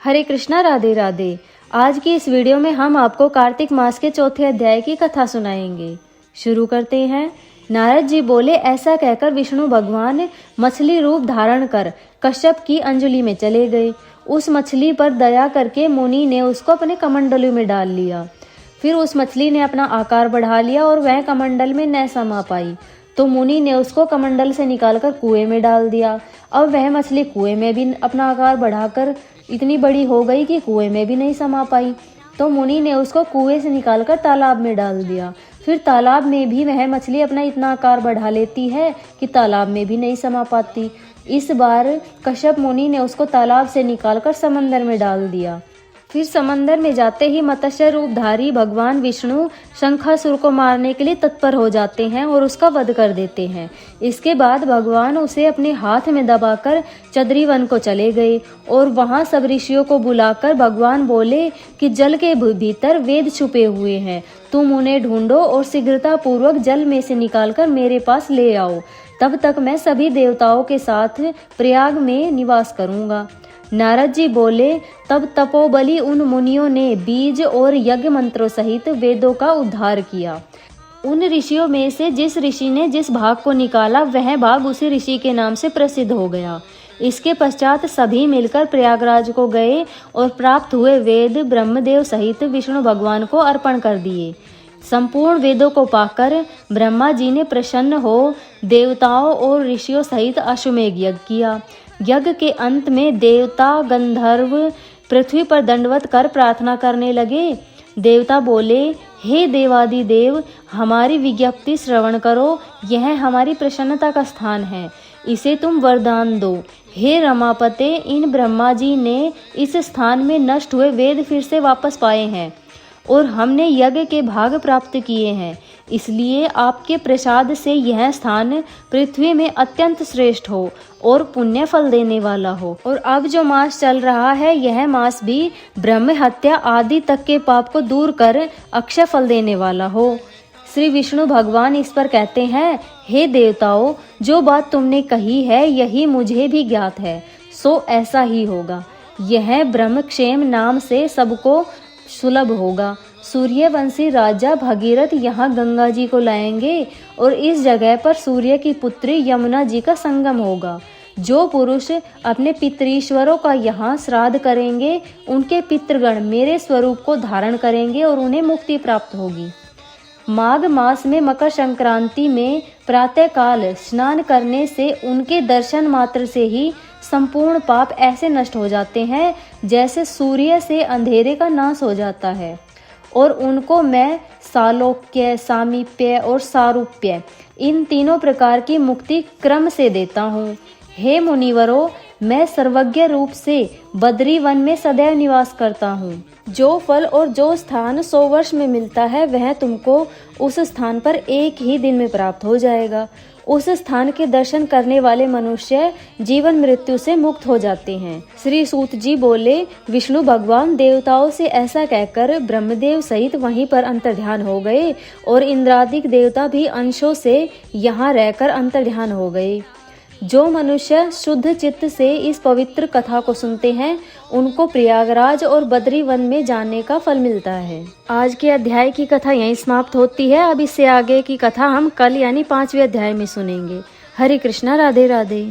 हरे कृष्णा, राधे राधे। आज की इस वीडियो में हम आपको कार्तिक मास के चौथे अध्याय की कथा सुनाएंगे। शुरू करते हैं। नारद जी बोले, ऐसा कहकर विष्णु भगवान मछली रूप धारण कर कश्यप की अंजलि में चले गए। उस मछली पर दया करके मुनि ने उसको अपने कमंडलू में डाल लिया। फिर उस मछली ने अपना आकार बढ़ा लिया और वह कमंडल में न समा पाई, तो मुनि ने उसको कमंडल से निकालकर कुएं में डाल दिया। अब वह मछली कुएं में भी अपना आकार बढ़ाकर इतनी बड़ी हो गई कि कुएं में भी नहीं समा पाई, तो मुनि ने उसको कुएं से निकालकर तालाब में डाल दिया। फिर तालाब में भी वह मछली अपना इतना आकार बढ़ा लेती है कि तालाब में भी नहीं समा पाती। इस बार कश्यप मुनि ने उसको तालाब से निकालकर समंदर में डाल दिया। फिर समंदर में जाते ही मत्स्य रूपधारी भगवान विष्णु शंखासुर को मारने के लिए तत्पर हो जाते हैं और उसका वध कर देते हैं। इसके बाद भगवान उसे अपने हाथ में दबाकर चद्री वन को चले गए और वहां सब ऋषियों को बुलाकर भगवान बोले कि जल के भीतर वेद छुपे हुए हैं, तुम उन्हें ढूंढो और शीघ्रता पूर्वक जल में से निकालकर मेरे पास ले आओ। तब तक मैं सभी देवताओं के साथ प्रयाग में निवास करूंगा। नारद जी बोले, तब तपोबली उन मुनियों ने बीज और यज्ञ मंत्रों सहित वेदों का उद्धार किया। उन ऋषियों में से जिस ऋषि ने जिस भाग को निकाला वह भाग उसी ऋषि के नाम से प्रसिद्ध हो गया। इसके पश्चात सभी मिलकर प्रयागराज को गए और प्राप्त हुए वेद ब्रह्मदेव सहित विष्णु भगवान को अर्पण कर दिए। संपूर्ण वेदों को पाकर ब्रह्मा जी ने प्रसन्न हो देवताओं और ऋषियों सहित अश्वमेध यज्ञ किया। यज्ञ के अंत में देवता गंधर्व पृथ्वी पर दंडवत कर प्रार्थना करने लगे। देवता बोले, हे देवादिदेव, हमारी विज्ञप्ति श्रवण करो, यह हमारी प्रसन्नता का स्थान है, इसे तुम वरदान दो। हे रमापते, इन ब्रह्मा जी ने इस स्थान में नष्ट हुए वेद फिर से वापस पाए हैं और हमने यज्ञ के भाग प्राप्त किए हैं, इसलिए आपके प्रसाद से यह स्थान पृथ्वी में अत्यंत श्रेष्ठ हो और पुण्य फल देने वाला हो। और अब जो मास चल रहा है यह मास भी ब्रह्म हत्या आदि तक के पाप को दूर कर अक्षय फल देने वाला हो। श्री विष्णु भगवान इस पर कहते हैं, हे देवताओं, जो बात तुमने कही है यही मुझे भी ज्ञात है, सो ऐसा ही होगा। यह ब्रह्मक्षेम नाम से सबको सुलभ होगा। सूर्यवंशी राजा भगीरथ यहाँ गंगा जी को लाएंगे और इस जगह पर सूर्य की पुत्री यमुना जी का संगम होगा। जो पुरुष अपने पितरीश्वरों का यहाँ श्राद्ध करेंगे उनके पितृगण मेरे स्वरूप को धारण करेंगे और उन्हें मुक्ति प्राप्त होगी। माघ मास में मकर संक्रांति में प्रातः काल स्नान करने से उनके दर्शन मात्र से ही संपूर्ण पाप ऐसे नष्ट हो जाते हैं जैसे सूर्य से अंधेरे का नाश हो जाता है, और उनको मैं सालोक्य, सामीप्य और सारूप्य इन तीनों प्रकार की मुक्ति क्रम से देता हूँ। हे मुनिवरों, मैं सर्वज्ञ रूप से बद्री वन में सदैव निवास करता हूँ। जो फल और जो स्थान 100 वर्ष में मिलता है वह तुमको उस स्थान पर एक ही दिन में प्राप्त हो जाएगा। उस स्थान के दर्शन करने वाले मनुष्य जीवन मृत्यु से मुक्त हो जाते हैं। श्री सूत जी बोले, विष्णु भगवान देवताओं से ऐसा कहकर ब्रह्मदेव सहित वहीं पर अंतर्ध्यान हो गए और इंद्रादिक देवता भी अंशों से यहाँ रहकर अंतर्ध्यान हो गए। जो मनुष्य शुद्ध चित्त से इस पवित्र कथा को सुनते हैं उनको प्रयागराज और बद्री वन में जाने का फल मिलता है। आज के अध्याय की कथा यहीं समाप्त होती है। अब इससे आगे की कथा हम कल यानी 5वें अध्याय में सुनेंगे। हरे कृष्णा, राधे राधे।